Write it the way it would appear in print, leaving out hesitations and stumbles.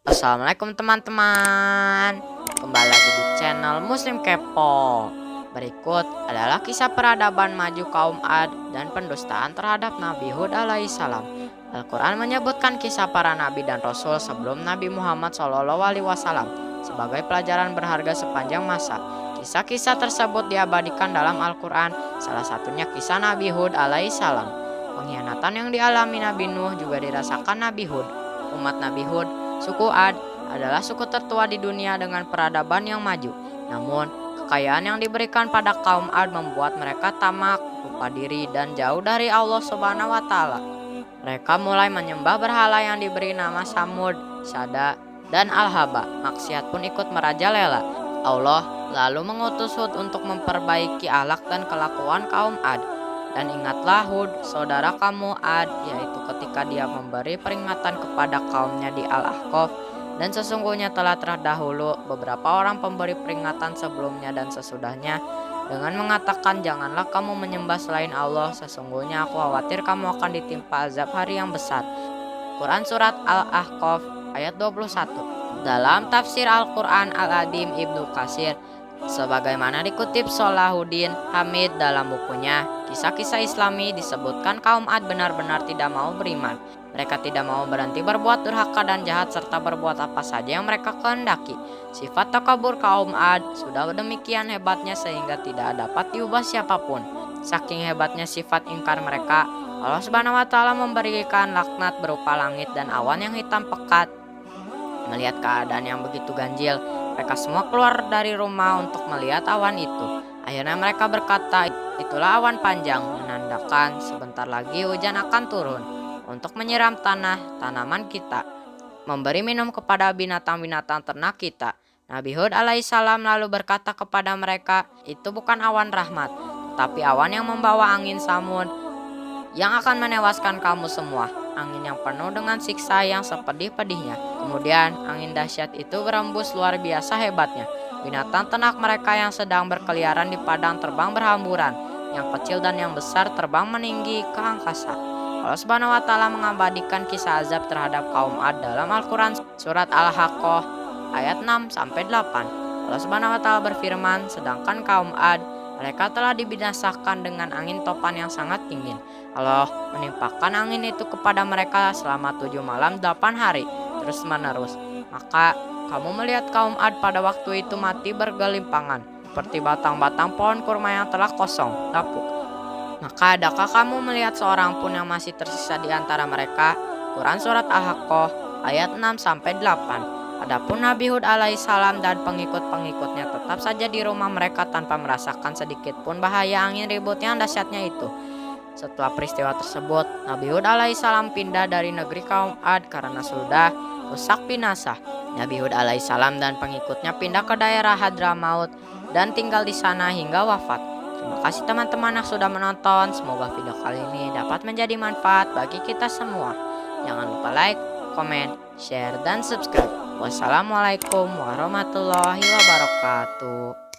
Assalamualaikum teman-teman. Kembali lagi di channel Muslim Kepo. Berikut adalah kisah peradaban maju kaum Ad dan pendustaan terhadap Nabi Hud alaihissalam. Al-Quran menyebutkan kisah para nabi dan rasul sebelum Nabi Muhammad SAW sebagai pelajaran berharga sepanjang masa. Kisah-kisah tersebut diabadikan dalam Al-Quran, salah satunya kisah Nabi Hud alaihissalam. Pengkhianatan yang dialami Nabi Nuh juga dirasakan Nabi Hud. Umat Nabi Hud, suku Ad, adalah suku tertua di dunia dengan peradaban yang maju. Namun, kekayaan yang diberikan pada kaum Ad membuat mereka tamak, lupa diri, dan jauh dari Allah Subhanahu wa Ta'ala. Mereka mulai menyembah berhala yang diberi nama Samud, Sada, dan Al-Haba. Maksiat pun ikut merajalela. Allah lalu mengutus Hud untuk memperbaiki akhlak dan kelakuan kaum Ad. Dan ingatlah Hud, saudara kamu Ad, yaitu ketika dia memberi peringatan kepada kaumnya di Al-Ahqaf. Dan sesungguhnya telah terdahulu beberapa orang pemberi peringatan sebelumnya dan sesudahnya, dengan mengatakan janganlah kamu menyembah selain Allah, sesungguhnya aku khawatir kamu akan ditimpa azab hari yang besar. Quran Surat Al-Ahqaf ayat 21. Dalam tafsir Al-Quran Al-Adim Ibnu Katsir, sebagaimana dikutip Salahuddin Hamid dalam bukunya Kisah-kisah Islami, disebutkan kaum Ad benar-benar tidak mau beriman. Mereka tidak mau berhenti berbuat durhaka dan jahat serta berbuat apa saja yang mereka kehendaki. Sifat takabur kaum Ad sudah demikian hebatnya sehingga tidak dapat diubah siapapun. Saking hebatnya sifat ingkar mereka, Allah Subhanahu wa Ta'ala memberikan laknat berupa langit dan awan yang hitam pekat. Melihat keadaan yang begitu ganjil, mereka semua keluar dari rumah untuk melihat awan itu. Akhirnya mereka berkata, itulah awan panjang, menandakan sebentar lagi hujan akan turun untuk menyiram tanaman kita, memberi minum kepada binatang-binatang ternak kita. Nabi Hud alaihissalam lalu berkata kepada mereka, itu bukan awan rahmat, tetapi awan yang membawa angin Samud yang akan menewaskan kamu semua. Angin yang penuh dengan siksa yang sepedih-pedihnya. Kemudian angin dahsyat itu berembus luar biasa hebatnya. Binatang ternak mereka yang sedang berkeliaran di padang terbang berhamburan. Yang kecil dan yang besar terbang meninggi ke angkasa. Allah Subhanahu wa Ta'ala mengabadikan kisah azab terhadap kaum Ad dalam Al-Quran Surat Al-Haqqah ayat 6-8. Allah Subhanahu wa Ta'ala berfirman, sedangkan kaum Ad, mereka telah dibinasakan dengan angin topan yang sangat dingin. Allah menimpakan angin itu kepada mereka selama 7 malam 8 hari terus menerus. Maka kamu melihat kaum Ad pada waktu itu mati bergelimpangan seperti batang-batang pohon kurma yang telah kosong, lapuk. Maka adakah kamu melihat seorang pun yang masih tersisa di antara mereka? Quran Surat Al-Haqqah ayat 6-8. Adapun Nabi Hud alaihissalam dan pengikut-pengikutnya tetap saja di rumah mereka tanpa merasakan sedikit pun bahaya angin ribut yang dahsyatnya itu. Setelah peristiwa tersebut, Nabi Hud alaihissalam pindah dari negeri kaum Ad karena sudah rusak binasa. Nabi Hud alaihissalam dan pengikutnya pindah ke daerah Hadramaut dan tinggal di sana hingga wafat. Terima kasih teman-teman yang sudah menonton. Semoga video kali ini dapat menjadi manfaat bagi kita semua. Jangan lupa like, komen, share, dan subscribe. Wassalamualaikum warahmatullahi wabarakatuh.